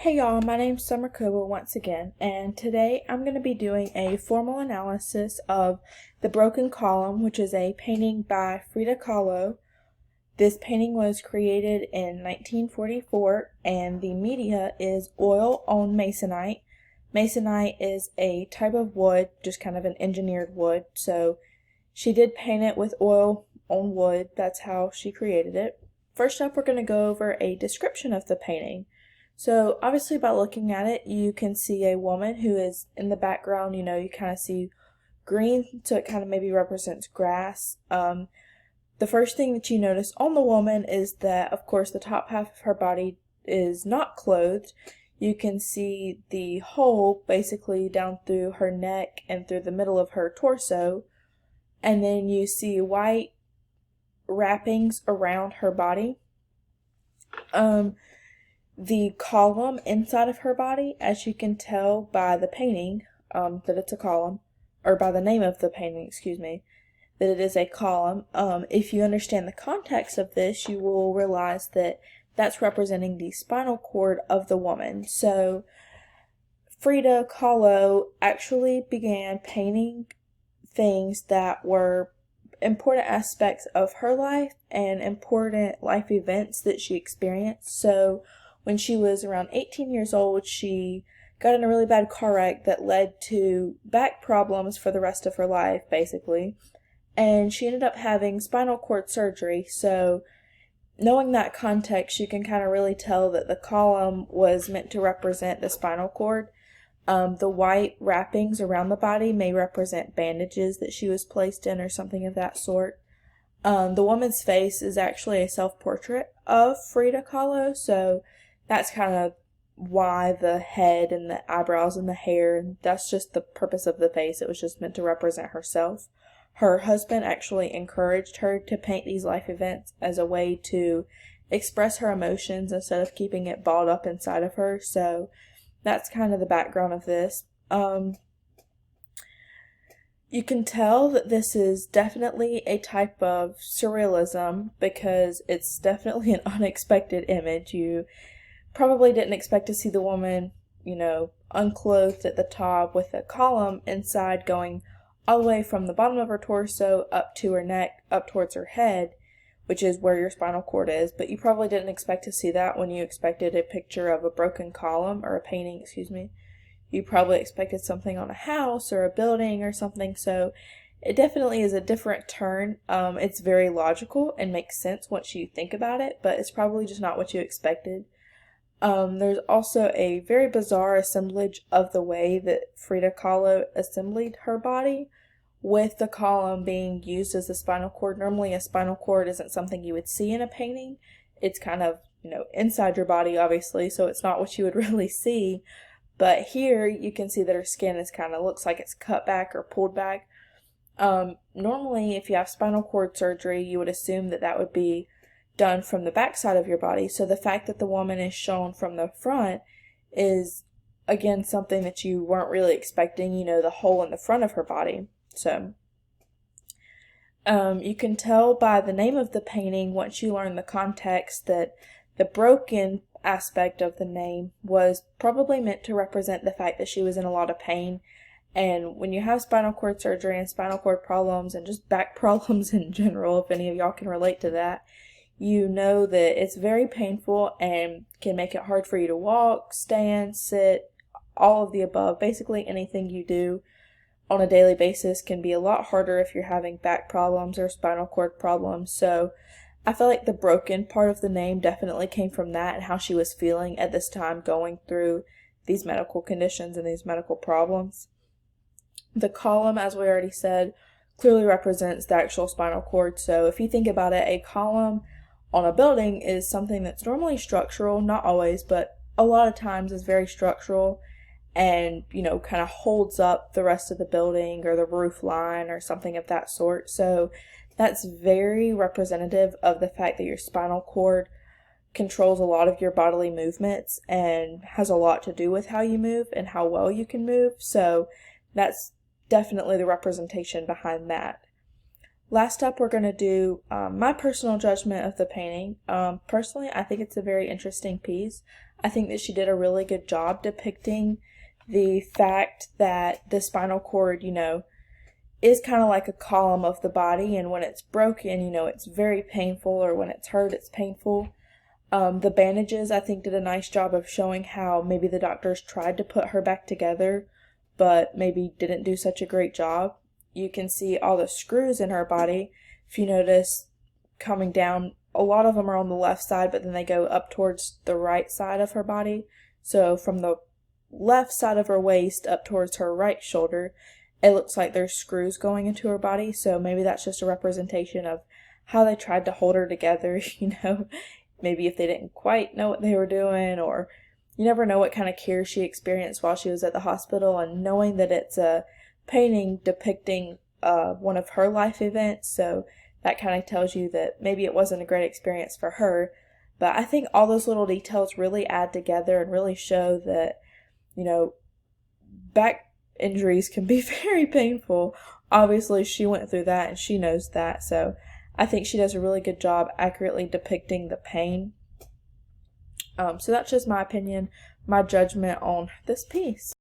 Hey y'all, my name's Summer Koba once again, and today I'm going to be doing a formal analysis of The Broken Column, which is a painting by Frida Kahlo. This painting was created in 1944, and the media is oil on masonite. Masonite is a type of wood, just kind of an engineered wood, so she did paint it with oil on wood. That's how she created it. First up, we're going to go over a description of the painting. So obviously by looking at it, you can see a woman who is in the background. You kind of see green, so it kind of maybe represents grass. The first thing that you notice on the woman is that, of course, the top half of her body is not clothed. You can see the hole basically down through her neck and through the middle of her torso. And then you see white wrappings around her body. The column inside of her body, as you can tell by the painting, that it's a column, or by the name of the painting, excuse me, that it is a column. If you understand the context of this, you will realize that that's representing the spinal cord of the woman. So Frida Kahlo actually began painting things that were important aspects of her life and important life events that she experienced. So when she was around 18 years old, she got in a really bad car wreck that led to back problems for the rest of her life, basically. And she ended up having spinal cord surgery. So knowing that context, you can kind of really tell that the column was meant to represent the spinal cord. The white wrappings around the body may represent bandages that she was placed in or something of that sort. The woman's face is actually a self-portrait of Frida Kahlo, so that's kind of why the head and the eyebrows and the hair, and that's just the purpose of the face. It was just meant to represent herself. Her husband actually encouraged her to paint these life events as a way to express her emotions instead of keeping it balled up inside of her, so that's kind of the background of this. You can tell that this is definitely a type of surrealism because it's definitely an unexpected image. You probably didn't expect to see the woman, unclothed at the top with a column inside going all the way from the bottom of her torso up to her neck, up towards her head, which is where your spinal cord is, but you probably didn't expect to see that when you expected a picture of a broken column, or a painting, excuse me. You probably expected something on a house or a building or something, so it definitely is a different turn. It's very logical and makes sense once you think about it, but it's probably just not what you expected. There's also a very bizarre assemblage of the way that Frida Kahlo assembled her body, with the column being used as the spinal cord. Normally a spinal cord isn't something you would see in a painting. It's kind of, inside your body, obviously, so it's not what you would really see. But here you can see that her skin is kind of looks like it's cut back or pulled back. Normally, if you have spinal cord surgery, you would assume that that would be done from the back side of your body. So the fact that the woman is shown from the front is, again, something that you weren't really expecting, the hole in the front of her body. So you can tell by the name of the painting, once you learn the context, that the broken aspect of the name was probably meant to represent the fact that she was in a lot of pain. And when you have spinal cord surgery and spinal cord problems and just back problems in general, if any of y'all can relate to that, you know that it's very painful and can make it hard for you to walk, stand, sit, all of the above. Basically anything you do on a daily basis can be a lot harder if you're having back problems or spinal cord problems. So I feel like the broken part of the name definitely came from that and how she was feeling at this time going through these medical conditions and these medical problems. The column, as we already said, clearly represents the actual spinal cord. So if you think about it, a column on a building is something that's normally structural, not always, but a lot of times is very structural and, kind of holds up the rest of the building or the roof line or something of that sort. So that's very representative of the fact that your spinal cord controls a lot of your bodily movements and has a lot to do with how you move and how well you can move. So that's definitely the representation behind that. Last up, we're going to do my personal judgment of the painting. Personally, I think it's a very interesting piece. I think that she did a really good job depicting the fact that the spinal cord, is kind of like a column of the body, and when it's broken, it's very painful, or when it's hurt, it's painful. The bandages, I think, did a nice job of showing how maybe the doctors tried to put her back together, but maybe didn't do such a great job. You can see all the screws in her body. If you notice, coming down, a lot of them are on the left side, but then they go up towards the right side of her body. So from the left side of her waist up towards her right shoulder, it looks like there's screws going into her body. So maybe that's just a representation of how they tried to hold her together, maybe if they didn't quite know what they were doing, or you never know what kind of care she experienced while she was at the hospital. And knowing that it's a painting depicting one of her life events, so that kind of tells you that maybe it wasn't a great experience for her. But I think all those little details really add together and really show that, back injuries can be very painful. Obviously, she went through that and she knows that, so I think she does a really good job accurately depicting the pain. So that's just my opinion, my judgment on this piece.